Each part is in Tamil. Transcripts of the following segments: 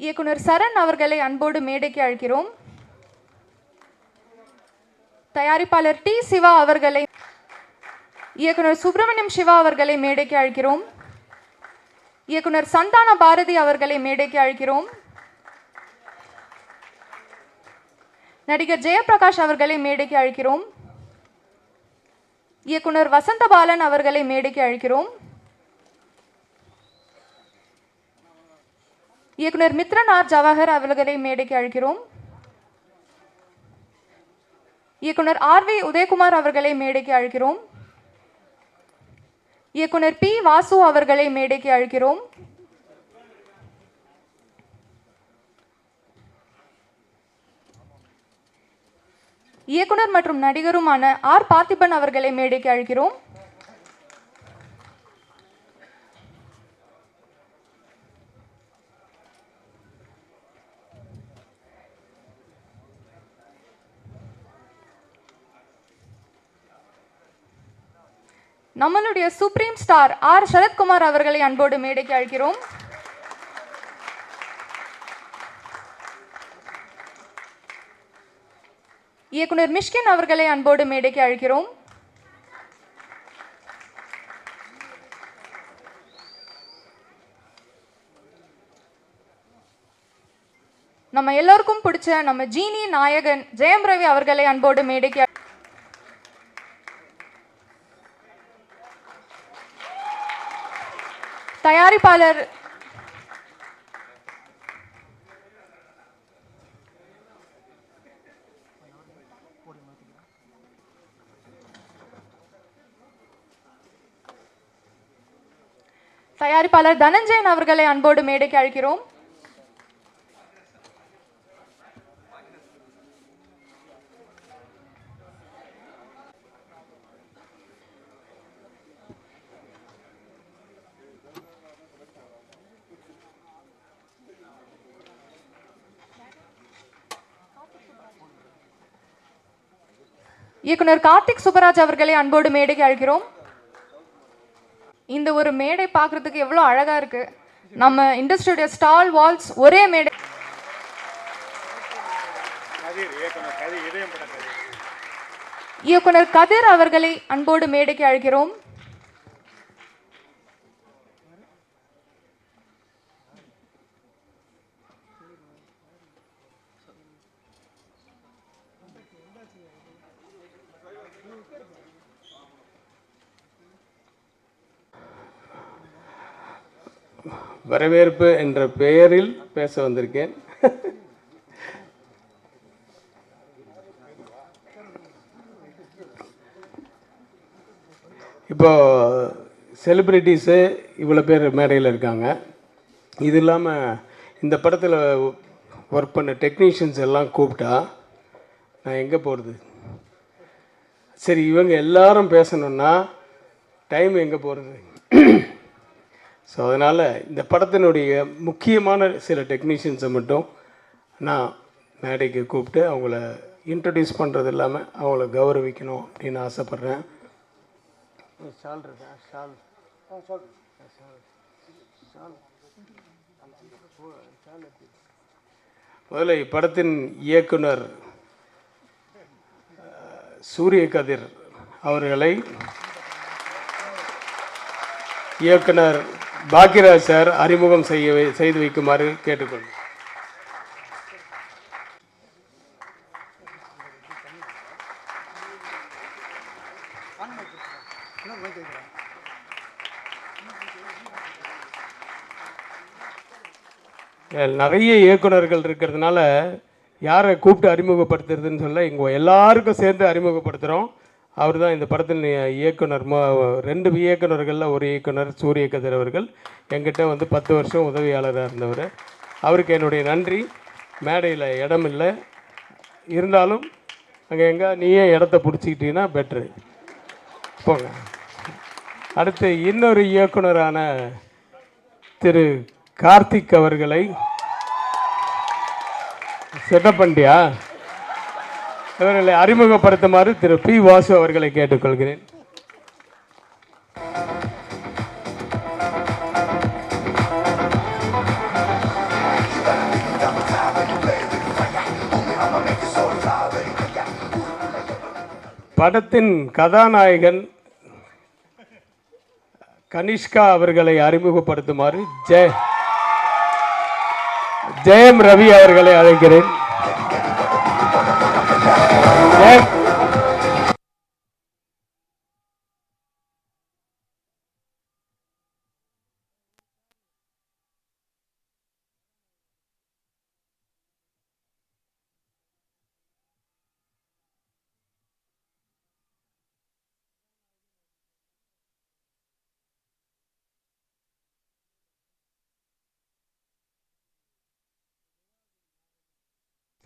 இயக்குனர் சரண் அவர்களை அன்போடு மேடைக்கு அழைக்கிறோம். தயாரிப்பாளர் டி சிவா அவர்களை, இயக்குனர் சுப்பிரமணியம் சிவா அவர்களை மேடைக்கு அழைக்கிறோம். இயக்குனர் சந்தான பாரதி அவர்களை மேடைக்கு அழைக்கிறோம். நடிகர் ஜெயபிரகாஷ் அவர்களை மேடைக்கு அழைக்கிறோம். இயக்குனர் வசந்தபாலன் அவர்களை மேடைக்கு அழைக்கிறோம். இயக்குனர் மித்ரன் ஆர் ஜவஹர் அவர்களை மேடைக்கு அழைக்கிறோம். இயக்குனர் ஆர்.வி. உதயகுமார் அவர்களை மேடைக்கு அழைக்கிறோம். இயக்குனர் பி. வாசு அவர்களை மேடைக்கு அழைக்கிறோம். இயக்குனர் மற்றும் நடிகருமான ஆர். பார்த்திபன் அவர்களை மேடைக்கு அழைக்கிறோம். நம்மளுடைய சுப்ரீம் ஸ்டார் ஆர். சரத்குமார் அவர்களை அன்போடு மேடைக்கு அழைக்கிறோம். இயக்குனர் மிஷ்கின் அவர்களை அன்போடு மேடைக்கு அழைக்கிறோம். நம்ம எல்லோருக்கும் பிடிச்ச நம்ம ஜீனி நாயகன் ஜெயம் ரவி அவர்களை அன்போடு மேடைக்கு தயாரிப்பாளர் தனஞ்சயன் அவர்களை அன்போடு மேடைக்கு அழைக்கிறோம். இயக்குனர் கார்த்திக் சுப்பராஜ் அவர்களை அன்போடு மேடைக்கு அழைக்கிறோம். இந்த ஒரு மேடை பார்க்கறதுக்கு எவ்வளோ அழகா இருக்கு. நம்ம இண்டஸ்ட்ரியோட ஸ்டால் வால்ஸ் ஒரே மேடை. இயக்குனர் கதிர் அவர்களை அன்போடு மேடைக்கு அழைக்கிறோம். வரவேற்பு என்ற பெயரில் பேச வந்திருக்கேன். இப்போ செலிப்ரிட்டிஸு இவ்வளோ பேர் மேடையில் இருக்காங்க. இது இல்லாமல் இந்த படத்தில் ஒர்க் பண்ண டெக்னீஷியன்ஸ் எல்லாம் கூப்பிட்டா நான் எங்கே போகிறது? சரி, இவங்க எல்லாரும் பேசணுன்னா டைம் எங்கே போகிறது? ஸோ அதனால் இந்த படத்தினுடைய முக்கியமான சில டெக்னீஷியன்ஸை மட்டும் நான் மேடைக்கு கூப்பிட்டு அவங்கள இன்ட்ரடியூஸ் பண்ணுறது இல்லாமல் அவங்கள கௌரவிக்கணும் அப்படின்னு ஆசைப்பட்றேன். முதல்ல இப்படத்தின் இயக்குனர் சூரிய கதிர் அவர்களை இயக்குனர் பாக்கியராஜ் சார் அறிமுகம் செய்து வைக்குமாறு கேட்டுக்கொள்கிறேன். நிறைய இயக்குனர்கள் இருக்கிறதுனால யாரை கூப்பிட்டு அறிமுகப்படுத்துறதுன்னு சொல்ல இங்கே எல்லாருக்கும் சேர்ந்து அறிமுகப்படுத்துகிறோம். அவர் தான் இந்த படத்தின் இயக்குனர். 2 இயக்குனர்களில் ஒரு இயக்குனர் சூரிய கதிர் அவர்கள் என்கிட்ட வந்து 10 வருஷம் உதவியாளராக இருந்தவர். அவருக்கு என்னுடைய நன்றி. மேடையில் இடம் இல்லை, இருந்தாலும் அங்கே எங்கே நீயே இடத்த பிடிச்சிக்கிட்டீங்கன்னா பெட்ரு. போங்க. அடுத்து இன்னொரு இயக்குனரான திரு கார்த்திக் அவர்களை செட்டப் பண்ணிட்டியா? இவர்களை அறிமுகப்படுத்துமாறு திரு பி. வாசு அவர்களை கேட்டுக்கொள்கிறேன். படத்தின் கதாநாயகன் கனிஷ்கா அவர்களை அறிமுகப்படுத்துமாறு ஜெயம் ரவி அவர்களை அழைக்கிறேன்.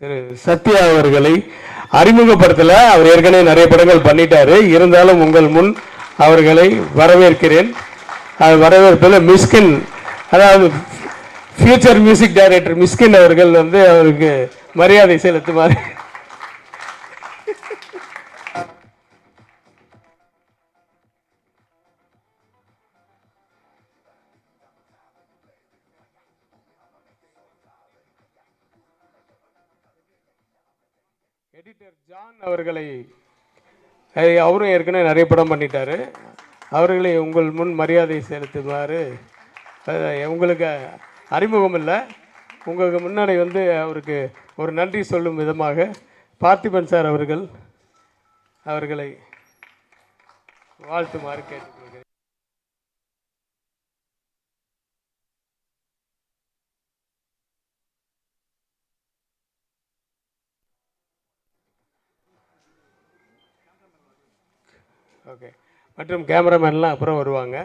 திரு சத்யா அவர்களை அறிமுகப்படுத்தல. அவர் ஏற்கனவே நிறைய படங்கள் பண்ணிட்டாரு. இருந்தாலும் உங்கள் முன் அவர்களை வரவேற்கிறேன். அது வரவேற்பில் மிஸ்கின், அதாவது ஃபியூச்சர் மியூசிக் டைரக்டர் மிஸ்கின் அவர்கள் வந்து அவருக்கு மரியாதை செலுத்துமாறு. எடிட்டர் ஜான் அவர்களை, அவரும் ஏற்கனவே நிறைய படம் பண்ணிட்டாரு. அவர்களை உங்கள் முன் மரியாதை செலுத்துமாறு. உங்களுக்கு அறிமுகம் இல்லை, உங்களுக்கு முன்னாடி வந்து அவருக்கு ஒரு நன்றி சொல்லும் விதமாக பார்த்திபன் சார் அவர்களை வாழ்த்துமாறு கேட்டுக்கொள்கிறேன். ஓகே, மற்றும் கேமராமேன்லாம் அப்புறம் வருவாங்க.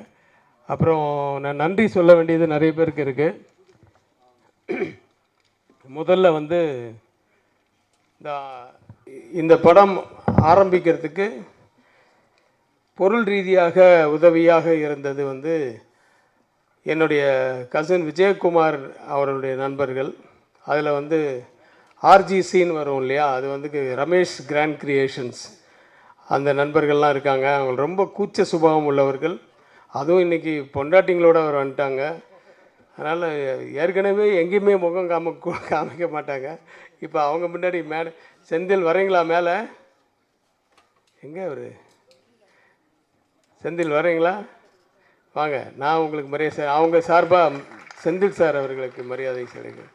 அப்புறம் நான் நன்றி சொல்ல வேண்டியது நிறைய பேருக்கு இருக்குது. முதல்ல வந்து இந்த படம் ஆரம்பிக்கிறதுக்கு பொருள் ரீதியாக உதவியாக இருந்தது வந்து என்னுடைய கசின் விஜயகுமார் அவருடைய நண்பர்கள். அதில் வந்து ஆர்ஜிசின்னு வரும் இல்லையா, அது வந்து ரமேஷ் கிராண்ட் கிரியேஷன்ஸ், அந்த நண்பர்கள்லாம் இருக்காங்க. அவங்க ரொம்ப கூச்ச சுபாவம் உள்ளவர்கள். அதுவும் இன்றைக்கி பொண்டாட்டிங்களோடு அவர் வந்துட்டாங்க. அதனால் ஏற்கனவே எங்கேயுமே முகம் காமிக்க மாட்டாங்க. இப்போ அவங்க முன்னாடி செந்தில் வரீங்களா மேலே? எங்கே அவர்? செந்தில் வரீங்களா? வாங்க, நான் உங்களுக்கு மரியாதை, அவங்க சார்பாக செந்தில் சார் அவர்களுக்கு மரியாதை செய்கிறேன்.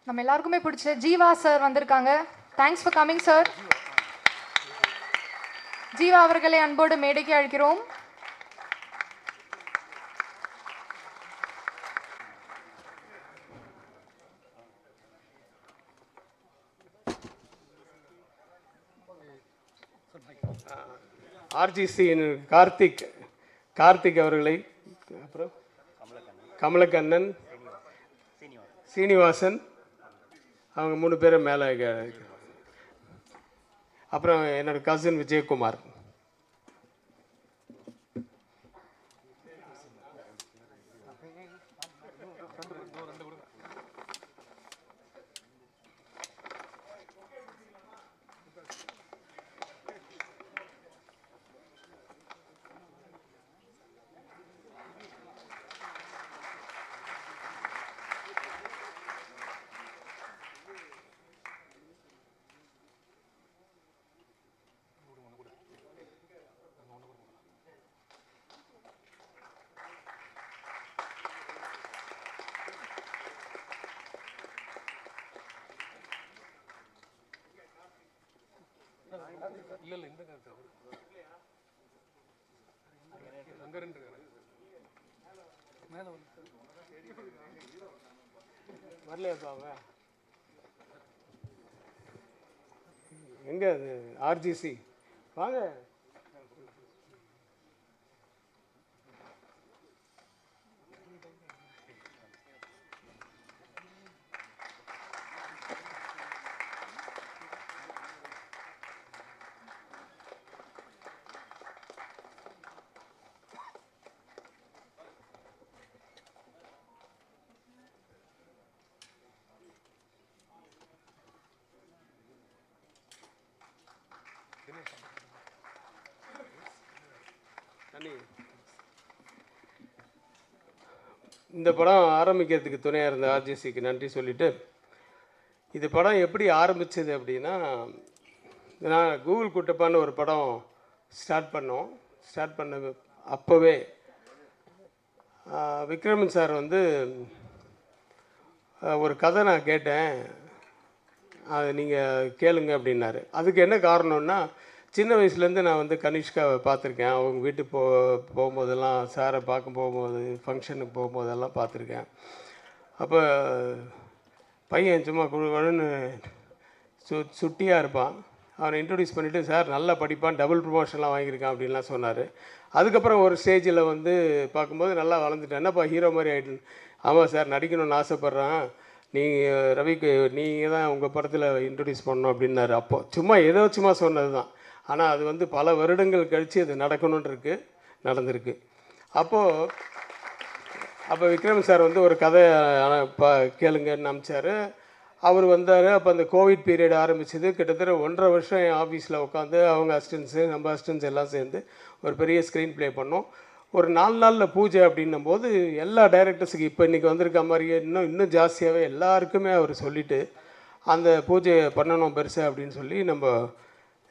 நம்ம எல்லாருக்குமே பிடிச்ச ஜீவா சார் வந்திருக்காங்க. Thanks for coming sir. Jeeva அவர்களை அன்போடு மேடைக்கு அழைக்கிறோம். ஆர்ஜிசியின் கார்த்திக் அவர்களை, அப்புறம் கமலக்கண்ணன், சீனிவாசன், அவங்க 3 பேரும் மேலே. அப்புறம் என்னோட கசின் விஜயகுமார். இல்லை இந்த வரலையாப்பா அவங்க எங்கே? அது ஆர்ஜிசி வாங்க. Gracias. இந்த படம் ஆரம்பிக்கிறதுக்கு துணையாக இருந்த ஆர்ஜிசிக்கு நன்றி சொல்லிவிட்டு, இது படம் எப்படி ஆரம்பித்தது அப்படின்னா, நான் கூகுள் குட்டப்பான்னு ஒரு படம் ஸ்டார்ட் பண்ண அப்போவே விக்ரமன் சார் வந்து ஒரு கதை நான் கேட்டேன், அதை நீங்கள் கேளுங்க அப்படின்னாரு. அதுக்கு என்ன காரணம்னா, சின்ன வயசுலேருந்து நான் வந்து கனிஷ்காவை பார்த்துருக்கேன். அவங்க வீட்டுக்கு போகும்போதெல்லாம், சாரை பார்க்க போகும்போது, ஃபங்க்ஷனுக்கு போகும்போதெல்லாம் பார்த்துருக்கேன். அப்போ பையன் சும்மா குழுன்னு சுட்டியாக இருப்பான். அவனை இன்ட்ரடியூஸ் பண்ணிவிட்டு, சார் நல்லா படிப்பான், டபுள் ப்ரமோஷன்லாம் வாங்கியிருக்கான் அப்படின்லாம் சொன்னார். அதுக்கப்புறம் ஒரு ஸ்டேஜில் வந்து பார்க்கும்போது நல்லா வளர்ந்துட்டேன். என்னப்பா ஹீரோ மாதிரி ஆகிட்டு? ஆமாம் சார், நடிக்கணும்னு ஆசைப்பட்றேன், நீங்கள் ரவிக்கு நீங்கள் தான் உங்கள் படத்தில் இன்ட்ரடியூஸ் பண்ணணும் அப்படின்னாரு. அப்போது சும்மா சொன்னது தான். ஆனால் அது வந்து பல வருடங்கள் கழித்து அது நடக்கணுன்றிருக்கு, நடந்திருக்கு. அப்போ விக்ரம் சார் வந்து ஒரு கதை கேளுங்கன்னு அனுப்பிச்சார். அவர் வந்தார். அப்போ அந்த கோவிட் பீரியட் ஆரம்பிச்சது. கிட்டத்தட்ட 1.5 வருஷம் என் ஆஃபீஸில் உட்காந்து அவங்க அசிஸ்டன்ஸு, நம்ம அசிஸ்டன்ஸ் எல்லாம் சேர்ந்து ஒரு பெரிய ஸ்க்ரீன் ப்ளே பண்ணோம். ஒரு 4 நாளில் பூஜை அப்படின்னும் போது எல்லா டைரக்டர்ஸுக்கு இப்போ இன்றைக்கி வந்திருக்க மாதிரியே இன்னும் ஜாஸ்தியாகவே எல்லாருக்குமே அவர் சொல்லிவிட்டு, அந்த பூஜை பண்ணணும் பெருசாக அப்படின்னு சொல்லி நம்ம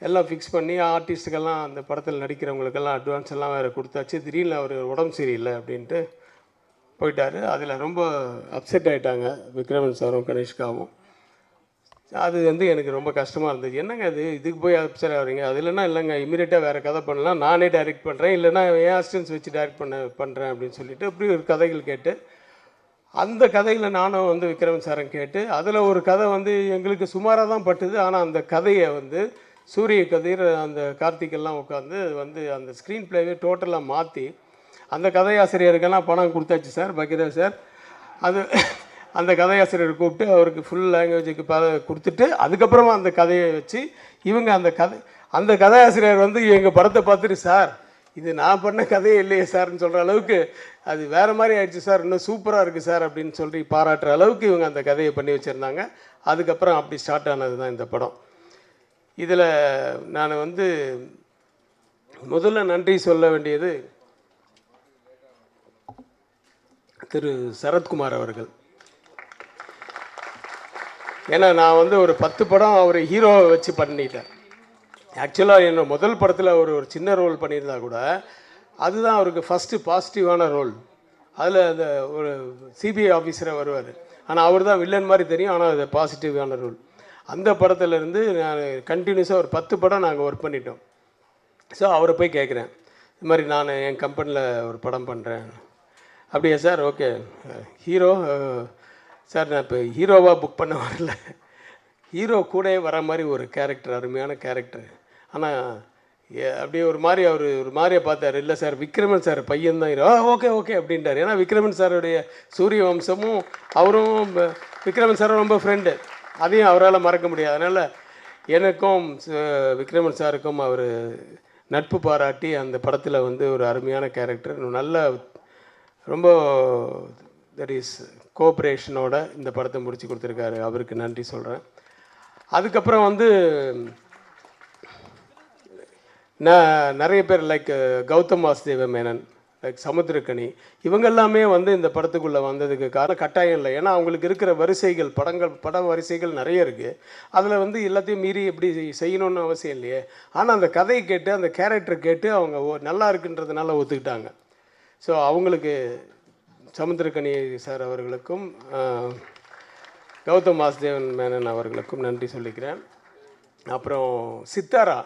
எல்லாம் ஃபிக்ஸ் பண்ணி ஆர்டிஸ்ட்டுக்கெல்லாம் அந்த படத்தில் நடிக்கிறவங்களுக்கெல்லாம் அட்வான்ஸ் எல்லாம் வேறு கொடுத்தாச்சு. திடீர்னு அவர் உடம்பு சரியில்லை அப்படின்ட்டு போயிட்டார். அதில் ரொம்ப அப்செட் ஆகிட்டாங்க விக்ரமன் சாரும் கனிஷ்காவும். அது வந்து எனக்கு ரொம்ப கஷ்டமாக இருந்தது. என்னங்க அது, இதுக்கு போய் அப்செட் ஆகிறீங்க? அது இல்லைங்க, இமீடியட்டாக வேறு கதை பண்ணலாம், நானே டைரக்ட் பண்ணுறேன், இல்லைனா என் அசிஸ்டன்ஸ் வச்சு டைரக்ட் பண்ணுறேன் அப்படின்னு சொல்லிட்டு இப்படி ஒரு கதைகள் கேட்டு, அந்த கதையில் நானும் வந்து விக்ரமன் சாரம் கேட்டு, அதில் ஒரு கதை வந்து எங்களுக்கு சுமாராக தான் பட்டுது. ஆனால் அந்த கதையை வந்து சூரிய கதிர், அந்த கார்த்திகெல்லாம் உட்காந்து வந்து அந்த ஸ்க்ரீன் ப்ளேவே டோட்டலாக மாற்றி, அந்த கதையாசிரியருக்கெல்லாம் பணம் கொடுத்தாச்சு சார், பகீரா சார். அந்த கதையாசிரியர் கூப்பிட்டு அவருக்கு ஃபுல் லாங்குவேஜுக்கு கொடுத்துட்டு, அதுக்கப்புறமா அந்த கதையை வச்சு இவங்க அந்த கதையாசிரியர் வந்து எங்கள் படத்தை பார்த்துட்டு, சார் இது நான் பண்ண கதையே இல்லையே சார்ன்னு சொல்கிற அளவுக்கு அது வேறு மாதிரி ஆயிடுச்சு சார், இன்னும் சூப்பராக இருக்குது சார் அப்படின்னு சொல்லி பாராட்டுற அளவுக்கு இவங்க அந்த கதையை பண்ணி வச்சுருந்தாங்க. அதுக்கப்புறம் அப்படி ஸ்டார்ட் ஆனது தான் இந்த படம். இதில் நான் வந்து முதல்ல நன்றி சொல்ல வேண்டியது திரு சரத்குமார் அவர்கள். ஏன்னா நான் வந்து ஒரு 10 படம் அவர் ஹீரோவை வச்சு பண்ணிட்டேன். ஆக்சுவலாக என்னோட முதல் படத்தில் அவர் ஒரு சின்ன ரோல் பண்ணியிருந்தா கூட அதுதான் அவருக்கு ஃபஸ்ட்டு பாசிட்டிவான ரோல். அதில் அந்த ஒரு சிபிஐ ஆஃபீஸராக வருவார். ஆனால் அவர் தான் வில்லன் மாதிரி தெரியும், ஆனால் அது பாசிட்டிவான ரோல். அந்த படத்துலேருந்து நான் கண்டினியூஸாக ஒரு 10 படம் நாங்கள் ஒர்க் பண்ணிட்டோம். ஸோ அவரை போய் கேட்குறேன், இது மாதிரி நான் என் கம்பெனியில் ஒரு படம் பண்ணுறேன். அப்படியா சார், ஓகே. ஹீரோ சார், நான் இப்போ ஹீரோவாக புக் பண்ண வரல, ஹீரோ கூடவே வர மாதிரி ஒரு கேரக்டர், அருமையான கேரக்டர். ஆனால் அப்படியே ஒரு மாதிரி அவர் ஒரு மாதிரியே பார்த்தார். இல்லை சார், விக்ரமன் சார் பையன் தான் ஹீரோ. ஓகே அப்படின்ட்டார். ஏன்னா விக்ரமன் சாருடைய சூரிய வம்சமும் அவரும் விக்ரமன் சாரும் ரொம்ப ஃப்ரெண்டு, அதையும் அவரால் மறக்க முடியாது. அதனால் எனக்கும் விக்ரமன் சாருக்கும் அவர் நட்பு பாராட்டி அந்த படத்தில் வந்து ஒரு அருமையான கேரக்டர், நல்ல ரொம்ப தட் இஸ் கோஆப்ரேஷனோட இந்த படத்தை முடித்து கொடுத்துருக்காரு. அவருக்கு நன்றி சொல்கிறேன். அதுக்கப்புறம் வந்து நான் நிறைய பேர் லைக் கௌதம் வாசுதேவ மேனன், லைக் சமுத்திரக்கனி, இவங்க எல்லாமே வந்து இந்த படத்துக்குள்ளே வந்ததுக்கு காரணம் கட்டாயம் இல்லை. ஏன்னா அவங்களுக்கு இருக்கிற வரிசைகள், பட வரிசைகள் நிறைய இருக்குது. அதில் வந்து எல்லாத்தையும் மீறி எப்படி செய்யணும்னு அவசியம் இல்லையே. ஆனால் அந்த கதையை கேட்டு, அந்த கேரக்டர் கேட்டு அவங்க நல்லா இருக்குன்றதுனால ஒத்துக்கிட்டாங்க. ஸோ அவங்களுக்கு சமுத்திரக்கனி சார் அவர்களுக்கும் கௌதம் வாசுதேவன் மேனன் அவர்களுக்கும் நன்றி சொல்லிக்கிறேன். அப்புறம் சித்தாரா,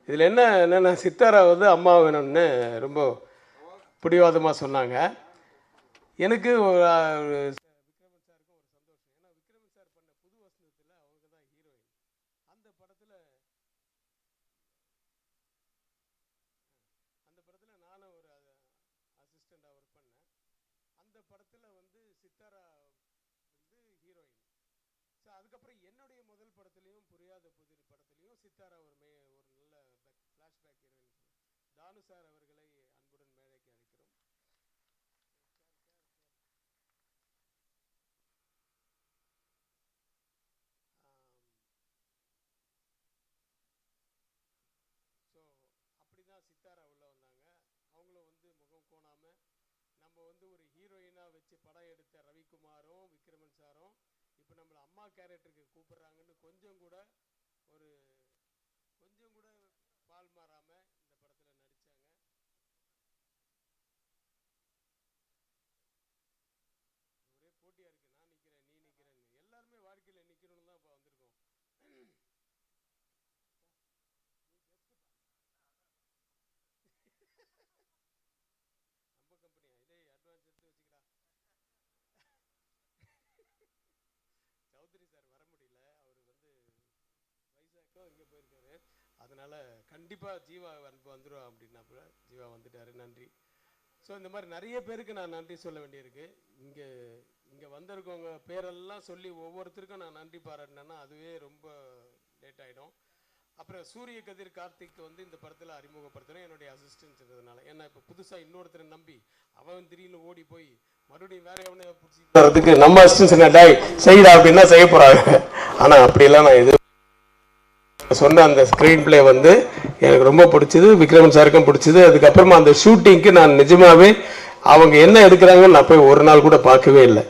இதில் என்னென்னா சித்தாரா வந்து அம்மா வேணும்னு ரொம்ப பிடிவாதமாக சொன்னாங்க. எனக்கு விக்ரமன் சாருக்கும் ஒரு சந்தோஷம். ஏன்னா விக்ரமன் சார் பண்ண புது வசனத்தில் அவங்க தான் ஹீரோயின். அந்த படத்தில் நானும் ஒரு அசிஸ்டண்ட்டாக ஒர்க் பண்ணேன். அந்த படத்தில் வந்து சித்தாரா வந்து ஹீரோயின். ஸோ அதுக்கப்புறம் என்னுடைய முதல் படத்துலையும் புரியாத புதிர் படத்துலையும் சித்தாரா ஒரு நல்ல ஃப்ளாஷ்பேக் ஹீரோயின். தானு சார் அவர்களை அன்புடன் மேடைக்கு அழைக்கிறோம். ஸோ அப்படி தான் சித்தாரா உள்ளே வந்தாங்க. அவங்க கோணாமல் நம்ம வந்து ஒரு ஹீரோயினாக வச்சு படம் எடுத்த ரவிக்குமாரும் விக்ரமன் சாரும் இப்போ நம்மளை அம்மா கேரக்டருக்கு கூப்பிட்றாங்கன்னு கொஞ்சம் கூட பால் மாறாமல் இந்த படத்தில் நடித்தாங்க. ஒரே போட்டியாக இருக்குது, நான் நிற்கிறேன் நீ நிற்கிறேன்னு. எல்லாருமே வாழ்க்கையில் நிற்கணும்னு தான் இப்போ வந்திருக்கோம். நம்ம கம்பெனியா இதே அட்வான்ஸ் எடுத்து வச்சுக்கிறா. சௌத்ரி சார் வர முடியல, அவர் வந்து வைசாக்கோ இங்கே போயிருக்காரு. அதனால் கண்டிப்பாக ஜீவா வந்துடும் அப்படின்னாப்புல ஜீவா வந்துட்டார். நன்றி. ஸோ இந்த மாதிரி நிறைய பேருக்கு நான் நன்றி சொல்ல வேண்டியிருக்கு. இங்கே வந்திருக்கவங்க பேரெல்லாம் சொல்லி ஒவ்வொருத்தருக்கும் நான் நன்றி பாராட்டினேன்னா அதுவே ரொம்ப லேட் ஆகிடும். அப்புறம் சூரிய கதிர் கார்த்திக் வந்து இந்த படத்தில் அறிமுகப்படுத்தணும் என்னுடைய அசிஸ்டன்ஸ்ன்றதுனால. ஏன்னா இப்போ புதுசாக இன்னொருத்தரை நம்பி அவன் திடீர்னு ஓடி போய் மறுபடியும் வேற எவனை பிடிச்சிக்கிறதுக்கு நம்ம அசிஸ்டன்ஸ் டாய் செய்யடா அப்படின்னா செய்ய போகிறாங்க. ஆனால் அப்படியெல்லாம் நான் எது சொன்ன அந்த ஸ்க்ரீன் பிளே வந்து எனக்கு ரொம்ப பிடிச்சது, விக்ரமன் சாருக்கும் பிடிச்சது. அதுக்கப்புறமா அந்த ஷூட்டிங்க்கு நான் நிஜமாவே அவங்க என்ன எடுக்கிறாங்கன்னு நான் போய் ஒரு நாள் கூட பார்க்கவே இல்லை.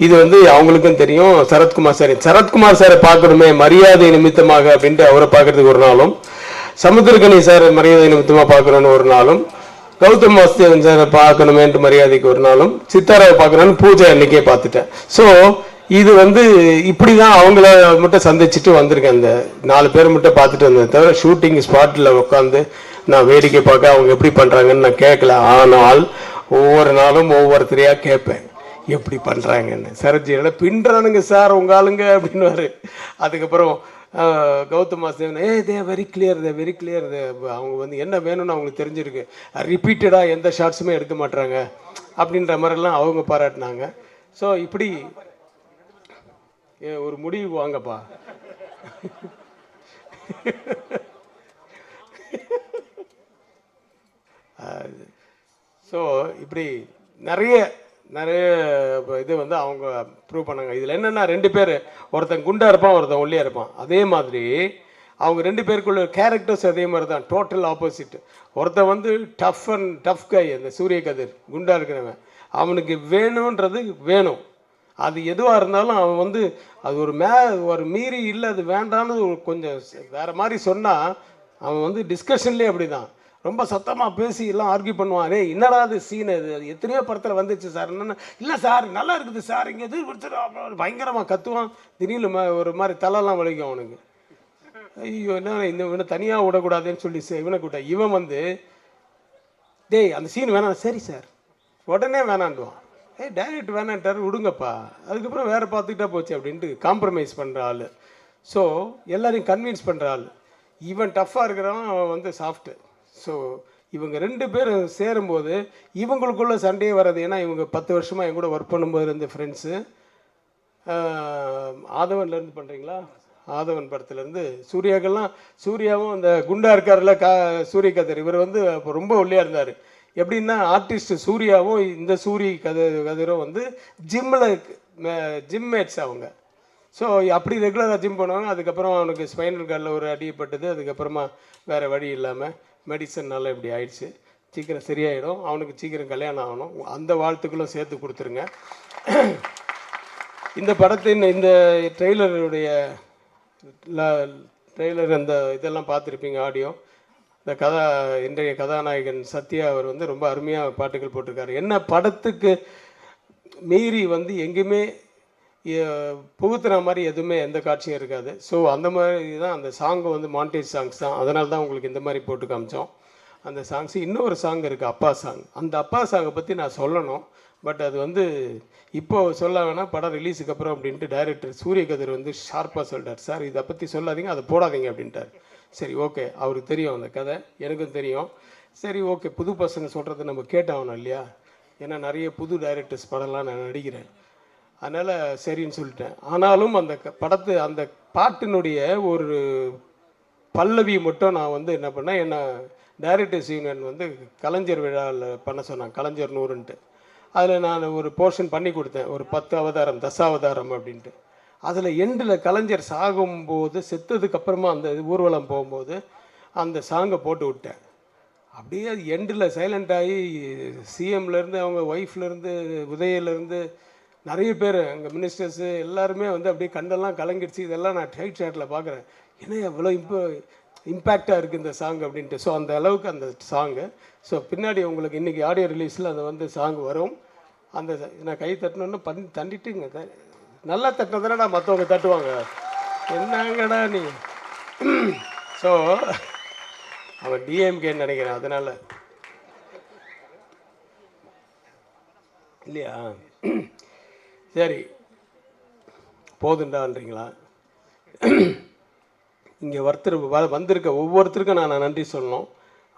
இது வந்து அவங்களுக்கும் தெரியும். சரத்குமார் சாரை பார்க்கணுமே மரியாதை நிமித்தமாக அப்படின்ட்டு அவரை பார்க்கறதுக்கு ஒரு நாளும், சமுத்திரகனி சார் மரியாதை நிமித்தமாக பார்க்கணுன்னு ஒரு நாளும், கௌதம் வாசுதேவன் சாரை பார்க்கணுமேன்ட்டு மரியாதைக்கு ஒரு நாளும், சித்தாராவை பார்க்கணுன்னு பூஜை அன்னைக்கே பார்த்துட்டேன். ஸோ இது வந்து இப்படி தான் அவங்கள மட்டும் சந்திச்சுட்டு வந்திருக்கேன். அந்த 4 பேர் மட்டும் பார்த்துட்டு வந்தேன் தவிர ஷூட்டிங் ஸ்பாட்டில் உட்காந்து நான் வேடிக்கை பார்க்க அவங்க எப்படி பண்ணுறாங்கன்னு நான் கேட்கல. ஆனால் ஒவ்வொரு நாளும் ஒவ்வொருத்தரையாக கேட்பேன் எப்படி பண்ணுறாங்கன்னு. சரஜியில் பின்றானுங்க சார் உங்க ஆளுங்க அப்படின்னுவாரு. அதுக்கப்புறம் Gautham Vasudevan they very clear அவங்க வந்து என்ன வேணும்னு அவங்களுக்கு தெரிஞ்சிருக்கு, ரிப்பீட்டடாக எந்த ஷார்ட்ஸுமே எடுக்க மாட்டாங்க அப்படின்ற மாதிரிலாம் அவங்க பாராட்டினாங்க. ஸோ இப்படி ஒரு முடிவு வாங்கப்பா. ஸோ இப்படி நிறைய இது வந்து அவங்க ப்ரூவ் பண்ணாங்க. இதில் என்னென்னா 2 பேர், ஒருத்தன் குண்டாக இருப்பான் ஒருத்தன் ஒல்லியாக இருப்பான். அதே மாதிரி அவங்க 2 பேருக்குள்ள கேரக்டர்ஸ் அதே மாதிரி தான், டோட்டல் ஆப்போசிட். ஒருத்தன் வந்து டஃப் கை, அந்த சூரிய கதிர் குண்டாக இருக்கிறவன், அவனுக்கு வேணுன்றது வேணும், அது எதுவாக இருந்தாலும் அவன் வந்து அது ஒரு மீறி இல்லை அது வேண்டான்னு கொஞ்சம் வேறு மாதிரி சொன்னால் அவன் வந்து டிஸ்கஷன்லேயே அப்படி தான் ரொம்ப சத்தமாக பேசி எல்லாம் ஆர்கியூ பண்ணுவான். என்னடா அது சீன், அது எத்தனையோ படத்தில் வந்துச்சு சார், என்னென்ன இல்லை சார் நல்லா இருக்குது சார், இங்கே எது பிடிச்சிடும் பயங்கரமாக கத்துவான். திடீர்னு ஒரு மாதிரி தலைலாம் வலிக்கும் அவனுக்கு. ஐயோ என்ன இவனை தனியாக விடக்கூடாதுன்னு சொல்லி இவனை கூட்ட இவன் வந்து டேய் அந்த சீன் வேணாம், சரி சார் உடனே வேணான்டுவான். டைரக்ட் வேணான்ட்டார் விடுங்கப்பா, அதுக்கப்புறம் வேறு பார்த்துக்கிட்டா போச்சு அப்படின்ட்டு காம்ப்ரமைஸ் பண்ணுற ஆள். ஸோ எல்லாரையும் கன்வின்ஸ் பண்ணுற ஆள். இவன் டஃப்பாக இருக்கிறவன் அவன் வந்து சாஃப்ட்டு. ஸோ இவங்க 2 பேரும் சேரும்போது இவங்களுக்குள்ள சண்டையே வர்றது. ஏன்னா இவங்க 10 வருஷமாக என் கூட ஒர்க் பண்ணும்போது இருந்த ஃப்ரெண்ட்ஸு. ஆதவன்லேருந்து பண்ணுறீங்களா, ஆதவன் படத்துலேருந்து சூர்யாவும் அந்த குண்டா இருக்கார்ல சூரிய கதிர், இவர் வந்து அப்போ ரொம்ப ஒல்லியாக இருந்தார். எப்படின்னா ஆர்டிஸ்ட் சூர்யாவும் இந்த கதிரும் வந்து ஜிம்மேட்ஸ் அவங்க. ஸோ அப்படி ரெகுலராக ஜிம் பண்ணுவாங்க. அதுக்கப்புறம் அவனுக்கு ஸ்பைனல் கார்டில் ஒரு அடிப்பட்டது. அதுக்கப்புறமா வேறு வழி இல்லாமல் மெடிசன்னால இப்படி ஆயிடுச்சு. சீக்கிரம் சரியாயிடும், அவனுக்கு சீக்கிரம் கல்யாணம் ஆகணும். அந்த வாழ்த்துக்களும் சேர்த்து கொடுத்துருங்க. இந்த படத்தின் இந்த ட்ரெய்லருடைய அந்த இதெல்லாம் பார்த்துருப்பீங்க, ஆடியோ. இந்த இன்றைய கதாநாயகன் சத்யா அவர் வந்து ரொம்ப அருமையாக பாட்டுகள் போட்டிருக்காரு. என்ன படத்துக்கு மீறி வந்து எங்கேயுமே புகுத்துற மாதிரி எதுவுமே எந்த காட்சியும் இருக்காது. ஸோ அந்த மாதிரி தான் அந்த சாங்கு வந்து மாண்டேஜ் சாங்ஸ் தான். அதனால தான் உங்களுக்கு இந்த மாதிரி போட்டு காமிச்சோம் அந்த சாங்ஸ். இன்னொரு சாங் இருக்குது, அப்பா சாங். அந்த அப்பா சாங்கை பற்றி நான் சொல்லணும், பட் அது வந்து இப்போது சொல்ல வேணாம், படம் ரிலீஸுக்கு அப்புறம் அப்படின்ட்டு டைரக்டர் சூரிய கதிர் வந்து ஷார்ப்பாக சொல்லிட்டார், சார் இதை பற்றி சொல்லாதீங்க, அதை போடாதீங்க அப்படின்ட்டார். சரி ஓகே, அவருக்கு தெரியும் அந்த கதை, எனக்கும் தெரியும். சரி ஓகே, புது பசங்க சொல்கிறத நம்ம கேட்டாகணும் இல்லையா, ஏன்னா நிறைய புது டைரக்டர்ஸ் படம்லாம் நான் நடிக்கிறேன், அதனால் சரின்னு சொல்லிட்டேன். ஆனாலும் அந்த அந்த பாட்டினுடைய ஒரு பல்லவி மட்டும் நான் வந்து என்ன பண்ணேன், என்னை டைரக்டர்ஸ் யூனியன் வந்து கலைஞர் விழாவில் பண்ண சொன்னாங்க, கலைஞர் 100ன்ட்டு. அதில் நான் ஒரு போர்ஷன் பண்ணி கொடுத்தேன், ஒரு 10 அவதாரம், தசாவதாரம் அப்படின்ட்டு. அதில் எண்டில் கலைஞர் சாகும்போது செத்ததுக்கப்புறமா அந்த ஊர்வலம் போகும்போது அந்த சாங்கை போட்டு விட்டேன். அப்படியே அது எண்டில் சைலண்ட் ஆகி சிஎம்லேருந்து அவங்க ஒய்ஃப்லேருந்து உதயிலேருந்து நிறைய பேர் அங்கே மினிஸ்டர்ஸு எல்லாருமே வந்து அப்படியே கண்டெல்லாம் கலங்கிடுச்சு. இதெல்லாம் நான் டைட் ஷாட்டில் பார்க்குறேன். ஏன்னா எவ்வளோ இம்பேக்டாக இருக்குது இந்த சாங் அப்படின்ட்டு. ஸோ அந்த அளவுக்கு அந்த சாங்கு. ஸோ பின்னாடி உங்களுக்கு இன்றைக்கி ஆடியோ ரிலீஸில் அந்த வந்து சாங் வரும். அந்த நான் கை தட்டினோன்னு தண்டிட்டுங்க. நல்லா தட்டினதானடா மற்றவங்க தட்டுவாங்க. என்னங்கடா நீ. ஸோ அவன் டிஎம்கேன்னு நினைக்கிறேன், அதனால் இல்லையா? சரி, போதுண்டான்றீங்களா? இங்கே வந்திருக்க ஒவ்வொருத்தருக்கும் நான் நன்றி சொல்லணும்.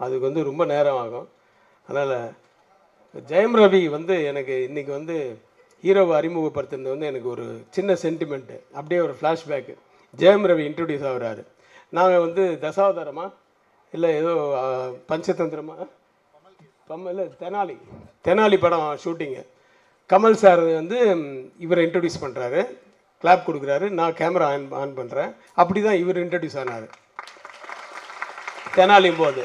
அதுக்கு வந்து ரொம்ப நேரம் ஆகும். அதனால் ஜெயம் ரவி வந்து எனக்கு இன்றைக்கி வந்து ஹீரோவை அறிமுகப்படுத்துறது வந்து எனக்கு ஒரு சின்ன சென்டிமெண்ட்டு, அப்படியே ஒரு ஃப்ளாஷ்பேக்கு. ஜெயம் ரவி இன்ட்ரடியூஸ் ஆகுறாரு. நாங்கள் வந்து தசாவதாரமா இல்லை ஏதோ பஞ்சதந்திரமா இல்லை தெனாலி படம் ஷூட்டிங்கு. கமல் சார் வந்து இவரை இன்ட்ரடியூஸ் பண்ணுறாரு, கிளாப் கொடுக்குறாரு, நான் கேமரா ஆன் பண்ணுறேன். அப்படி தான் இவர் இன்ட்ரடியூஸ் ஆனார் தெனாலியும் போது.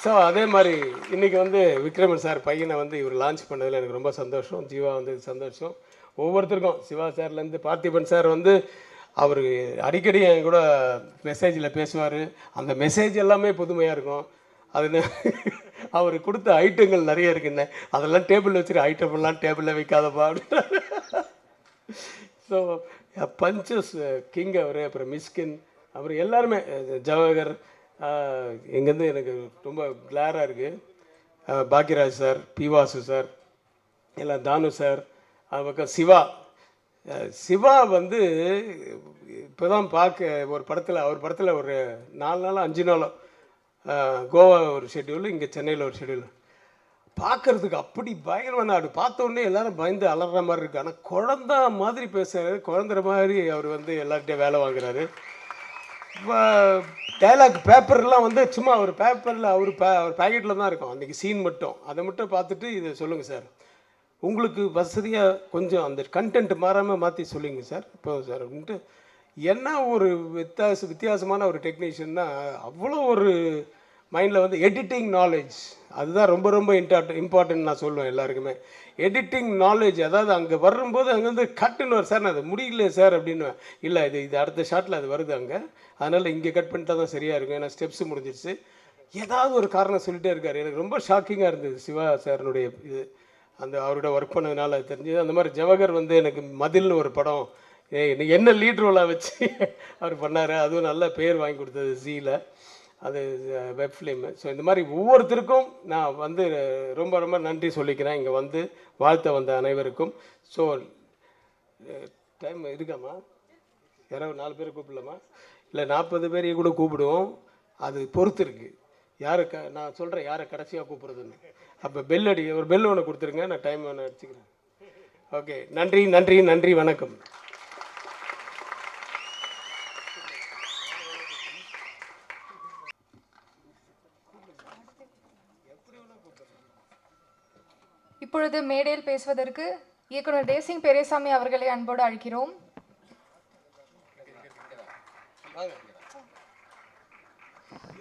ஸோ அதே மாதிரி இன்றைக்கி வந்து விக்ரமன் சார் பையனை வந்து இவர் லான்ச் பண்ணதில் எனக்கு ரொம்ப சந்தோஷம். ஜீவா வந்து சந்தோஷம். ஒவ்வொருத்தருக்கும் சிவா சார்லேருந்து பார்த்திபன் சார் வந்து அவர் அடிக்கடி என் கூட மெசேஜில் பேசுவார். அந்த மெசேஜ் எல்லாமே புதுமையாக இருக்கும். அது அவர் கொடுத்த ஐட்டங்கள் நிறைய இருக்குண்ணே, அதெல்லாம் டேபிளில் வச்சுரு, ஐட்டமெல்லாம் டேபிளில் வைக்காதப்பா அப்படின்னா. ஸோ பஞ்சஸ் கிங் அவர், அப்புறம் மிஸ்கின், அப்புறம் எல்லாருமே ஜவஹர், இங்கேருந்து எனக்கு ரொம்ப கிளாராக இருக்குது. பாக்யராஜ் சார், பிவாசு சார், எல்லாம் தானு சார், அது பக்கம் சிவா வந்து இப்போ தான் ஒரு படத்தில் ஒரு 4 நாளோ 5 நாளோ கோவா ஒரு ஷெட்யூல், இங்கே சென்னையில் ஒரு ஷெட்யூல். பார்க்குறதுக்கு அப்படி பயங்கரமான அப்படி பார்த்தோன்னே எல்லோரும் பயந்து அலற மாதிரி இருக்குது. ஆனால் குழந்த மாதிரி பேசுகிறாரு, குழந்தை மாதிரி அவர் வந்து எல்லார்கிட்டையும் வேலை வாங்குறாரு. இப்போ டைலாக் பேப்பர்லாம் வந்து சும்மா ஒரு பேப்பரில் அவர் பேக்கெட்டில் தான் இருக்கும் அன்றைக்கி சீன் மட்டும். அதை மட்டும் பார்த்துட்டு இதை சொல்லுங்கள் சார், உங்களுக்கு வசதியாக கொஞ்சம் அந்த கண்டென்ட் மாறாமல் மாற்றி சொல்லுங்க சார் இப்போ சார் அப்படின்ட்டு. என்ன ஒரு வித்தியாசமான ஒரு டெக்னீஷியன்னா, அவ்வளோ ஒரு மைண்டில் வந்து எடிட்டிங் நாலேஜ், அதுதான் ரொம்ப ரொம்ப இம்பார்ட்டன்ட் நான் சொல்லுவேன் எல்லாருக்குமே. எடிட்டிங் நாலேஜ், அதாவது அங்கே வரும்போது அங்கேருந்து கட்டுன்னு வரும் சார், நான் அது முடியல சார் அப்படின்னு. இல்லை இது அடுத்த ஷாட்டில் அது வருது அங்கே, அதனால் இங்கே கட் பண்ணிட்டா தான் சரியாக இருக்கும், ஏன்னா ஸ்டெப்ஸ் முடிஞ்சிருச்சு. ஏதாவது ஒரு காரணம் சொல்லிகிட்டே இருக்கார். எனக்கு ரொம்ப ஷாக்கிங்காக இருந்தது சிவா சார்னுடைய இது, அந்த அவரோட ஒர்க் பண்ணதுனால அது தெரிஞ்சது. அந்த மாதிரி ஜவஹர் வந்து எனக்கு மதில்னு ஒரு படம் என்ன லீட் ரோலாக வச்சு அவர் பண்ணார். அதுவும் நல்ல பேர் வாங்கி கொடுத்தது ஜீல, அது வெப் ஃபிலிமு. ஸோ இந்த மாதிரி ஒவ்வொருத்தருக்கும் நான் வந்து ரொம்ப ரொம்ப நன்றி சொல்லிக்கிறேன், இங்கே வந்து வாழ்த்த வந்த அனைவருக்கும். ஸோ டைம் இருக்காம்மா, யாராவது 4 பேர் கூப்பிடலாமா? இல்லை 40 பேரையும் கூட கூப்பிடுவோம், அது பொறுத்து இருக்குது. நான் சொல்கிறேன் யாரை கடைசியாக கூப்பிட்றதுன்னு. அப்போ ஒரு பெல் ஒன்று கொடுத்துருங்க, நான் டைம் ஒன்று அடிச்சுக்கிறேன். ஓகே, நன்றி நன்றி நன்றி, வணக்கம். இப்பொழுது மேடையில் பேசுவதற்கு இயக்குனர் தேசிங் பெரியசாமி அவர்களை அன்போடு அழைக்கிறோம்.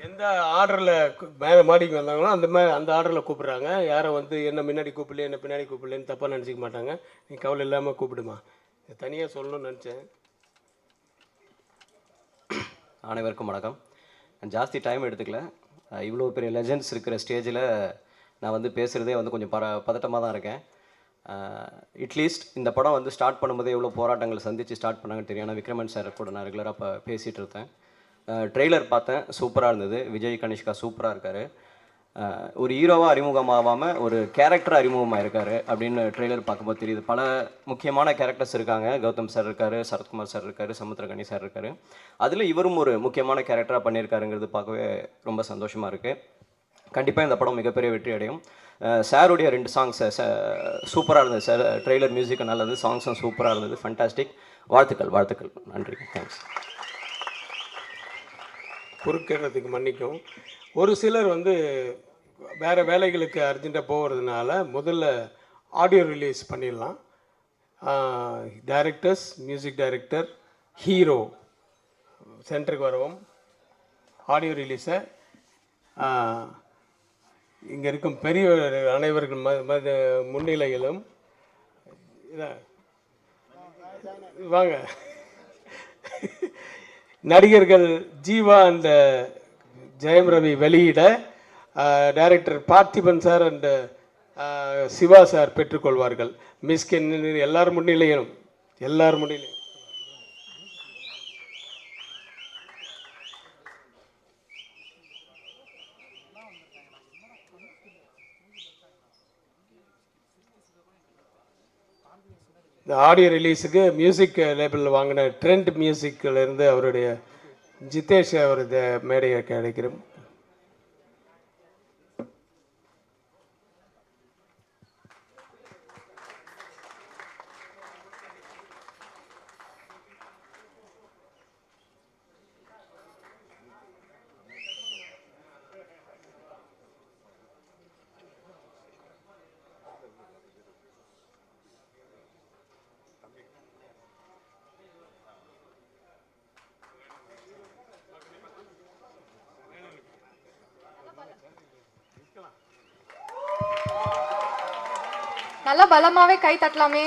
எந்த ஆர்டரில் மேலே மாடிக்கு வந்தாங்களோ அந்த ஆர்டரில் கூப்பிட்றாங்க. யாரை வந்து என்ன முன்னாடி கூப்பிடல என்ன பின்னாடி கூப்பிடலன்னு தப்பாக நினச்சிக்க மாட்டாங்க. நீ கவலை இல்லாமல் கூப்பிடுமா, தனியாக சொல்லணும்னு நினச்சேன். அனைவருக்கும் வணக்கம். நான் ஜாஸ்தி டைம் எடுத்துக்கல. இவ்வளோ பெரிய லெஜெண்ட்ஸ் இருக்கிற ஸ்டேஜில் நான் வந்து பேசுகிறதே வந்து கொஞ்சம் பதட்டமாக தான் இருக்கேன். அட்லீஸ்ட் இந்த படம் வந்து ஸ்டார்ட் பண்ணும்போதே எவ்வளோ போராட்டங்களை சந்தித்து ஸ்டார்ட் பண்ணாங்கன்னு தெரியும். ஆனால் விக்ரமன் சார் கூட நான் ரெகுலராக பேசிகிட்டு இருந்தேன். ட்ரெய்லர் பார்த்தேன், சூப்பராக இருந்தது. விஜய் கனிஷ்கா சூப்பராக இருக்கார். ஒரு ஹீரோவாக அறிமுகமாகாமல் ஒரு கேரக்டர் அறிமுகமாக இருக்கார் அப்படின்னு ட்ரெய்லர் பார்க்கும்போது தெரியுது. பல முக்கியமான கேரக்டர்ஸ் இருக்காங்க. கௌதம் சார் இருக்கார், சரத்குமார் சார் இருக்கார், சமுத்திரகனி சார் இருக்கார். அதில் இவரும் ஒரு முக்கியமான கேரக்டராக பண்ணியிருக்காருங்கிறது பார்க்கவே ரொம்ப சந்தோஷமாக இருக்குது. கண்டிப்பாக இந்த படம் மிகப்பெரிய வெற்றி அடையும். சாருடைய 2 சாங்ஸ் சூப்பராக இருந்தது சார். ட்ரெய்லர் மியூசிக் நல்லது, சாங்ஸும் சூப்பராக இருந்தது. ஃபண்டாஸ்டிக். வாழ்த்துக்கள். நன்றி, தேங்க்ஸ். குறுக்கிறதுக்கு மன்னிக்கும். ஒரு சிலர் வந்து வேறு வேலைகளுக்கு அர்ஜென்ட்டாக போகிறதுனால முதல்ல ஆடியோ ரிலீஸ் பண்ணிடலாம். டைரக்டர்ஸ், மியூசிக் டைரக்டர், ஹீரோ சென்டருக்கு வரவும் ஆடியோ ரிலீஸை இங்கே இருக்கும் பெரியவர் அனைவர்கள் முன்னிலையிலும் வாங்க நடிகர்கள் ஜீவா அண்ட் ஜெயம் ரவி வெளியிட director Parthiban sir and Siva sir பெற்றுக்கொள்வார்கள். மிஸ்கின் எல்லார் முன்னிலையிலும் இந்த ஆடியோ ரிலீஸுக்கு மியூசிக் லேபிளில் வாங்கின ட்ரெண்ட் மியூசிக்கில் இருந்து அவருடைய ஜிதேஷ் அவர் மேடையை கிடைக்கிறோம். நல்லா பலமாவே கை தட்டலாமே.